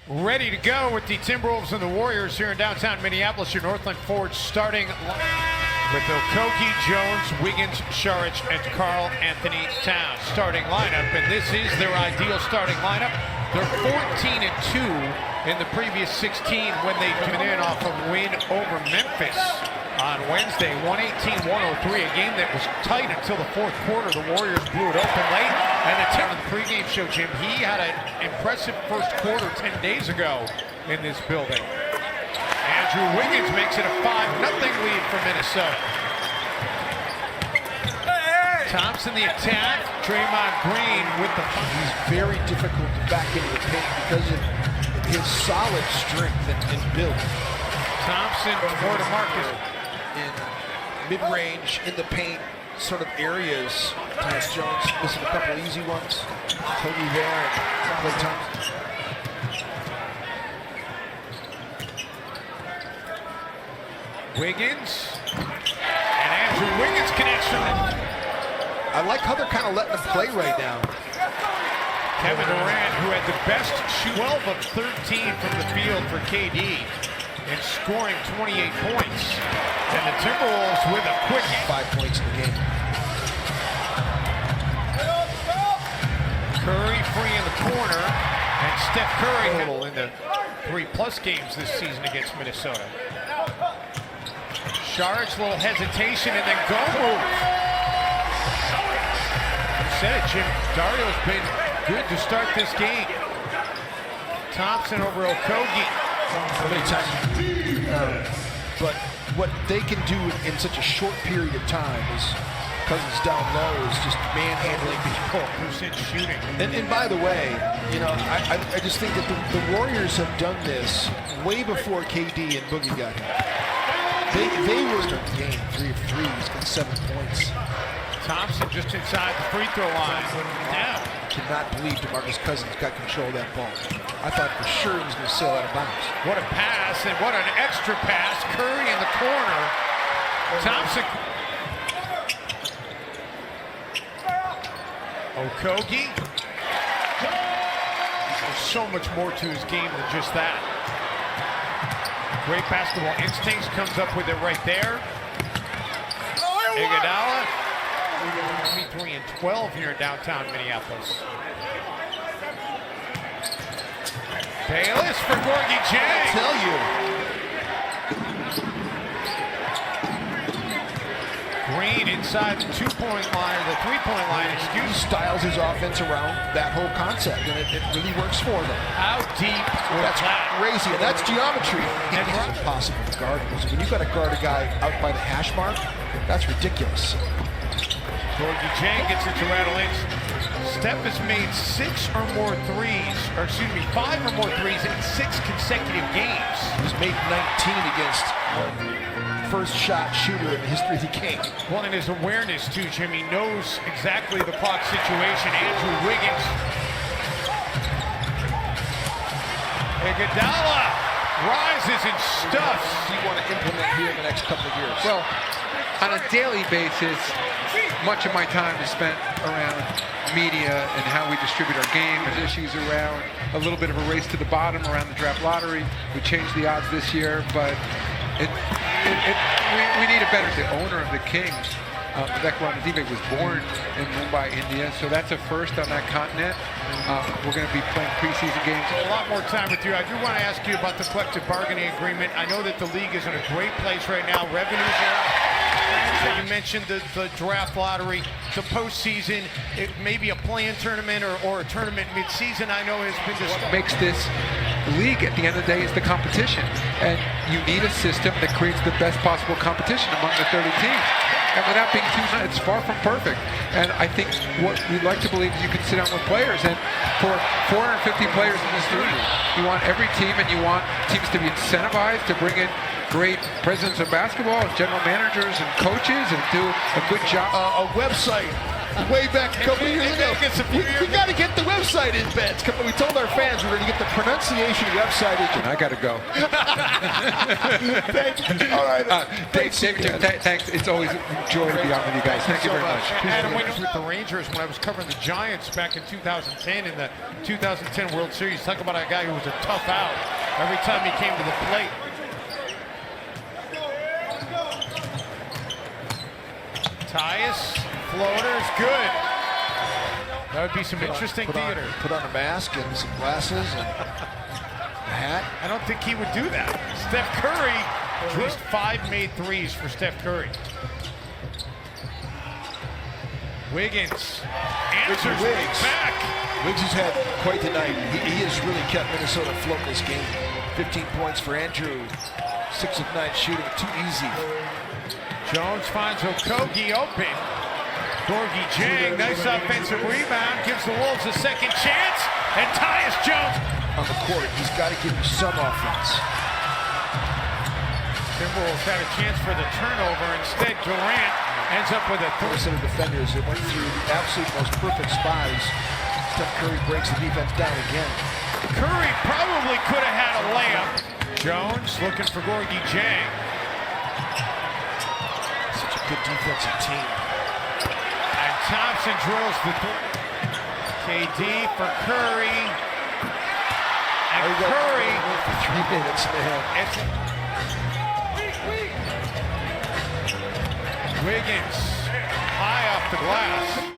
Ready to go with the Timberwolves and the Warriors here in downtown Minneapolis. Your Northland Forge starting with Okogie, Jones, Wiggins, Saric, and Karl Anthony Towns. Starting lineup, and this is their ideal starting lineup. They're 14-2 in the previous 16 when they came in off a win over Memphis on Wednesday, 118-103, a game that was tight until the fourth quarter. The Warriors blew it open late, and the pregame show, Jim, he had an impressive first quarter 10 days ago in this building. Andrew Wiggins makes it a 5-0 lead for Minnesota. Thompson the attack, Draymond Green with the punch. He's very difficult to back into the paint because of his solid strength and build. Thompson for DeMarcus. In mid-range, in the paint sort of areas. Tyus Jones missing a couple easy ones. Kobe there and Klay Thompson. Wiggins. And Andrew Wiggins connects from it. I like how they're kind of letting him play right now. Kevin Durant, who had the best shoot, 12 of 13 from the field for KD, and scoring 28 points. And the Timberwolves with a quick 5 points in the game. Curry free in the corner, and Steph Curry in the 3+ games this season against Minnesota. Saric, little hesitation, and then go move. You said it, Jim. Dario's been good to start this game. Thompson over Okogie. How many times? But what they can do in such a short period of time is, Cousins down low, is just manhandling people. Percent shooting. And by the way, you know, I just think that the Warriors have done this way before KD and Boogie got here. They were in the game 3 of 3. He's got 7 points. Thompson just inside the free throw line. Now, cannot believe DeMarcus Cousins got control of that ball. I thought for sure he was going to sail out of bounds. What a pass, and what an extra pass. Curry in the corner. Thompson. Okogie. There's so much more to his game than just that. Great basketball instincts, comes up with it right there. Iguodala. 23-12 here in downtown Minneapolis. Bayless for Gorgie Jang. I tell you. Green inside the 2-point line, or the 3-point line, excuse me. He styles his offense around that whole concept, and it really works for them. How deep was That's that? crazy, and that's geometry. And it's impossible to guard. Because when you've got to guard a guy out by the hash mark, that's ridiculous. Gorgie Jang gets it to rattle in. Steph has made 6 or more threes, or excuse me, 5 or more threes in 6 consecutive games. He's made 19 against first shot shooter in the history of the game. Well, and his awareness too, Jim. He knows exactly the clock situation. Andrew Wiggins. Iguodala rises and stuffs. You want to implement here in the next couple of years? Well, on a daily basis, much of my time is spent around media and how we distribute our game. There's issues around a little bit of a race to the bottom around the draft lottery. We changed the odds this year, but we need a better. The owner of the Kings, Vivek Ranadive, was born in Mumbai, India, so that's a first on that continent. We're going to be playing preseason games. A lot more time with you. I do want to ask you about the collective bargaining agreement. I know that the league is in a great place right now. Revenues are up. You mentioned the draft lottery, the postseason, it may be a play-in tournament or a tournament mid-season. I know has been discussed. What makes this league at the end of the day is the competition, and you need a system that creates the best possible competition among the 30 teams. And without being too, it's far from perfect. And I think what we'd like to believe is you can sit down with players, and for 450 players in this league, you want every team, and you want teams to be incentivized to bring in great presidents of basketball, general managers and coaches, and do a good job. A website way back a couple years ago. Vegas a few We years got to get the website in, bets. We told our fans we're going to get the pronunciation website in. I got to go. All right. Dave, thanks. It's always a joy to be on with you guys. Thank you very much. And when with the Rangers, when I was covering the Giants back in 2010 in the 2010 World Series, talk about a guy who was a tough out every time he came to the plate. Tyus, floaters, good. That would be some interesting theater. Put on a mask and some glasses and a hat. I don't think he would do that. Steph Curry, at least 5 made threes for Steph Curry. Wiggins answers Wiggs. back. Wiggs has had quite the night. He has really kept Minnesota afloat in this game. 15 points for Andrew. 6 of 9 shooting, too easy. Jones finds Okogie open. Gorgie Jang, nice offensive rebound, gives the Wolves a second chance, and Tyus Jones On the court, he's got to give you some offense. Timberwolves had a chance for the turnover. Instead, Durant ends up with a First set of defenders that went through the absolute most perfect spots. Steph Curry breaks the defense down again. Curry probably could have had a layup. Jones looking for Gorgie Jang. Such a good defensive team. And Thompson drills the KD for Curry. And Curry. For 3 minutes, man. Wiggins high off the glass.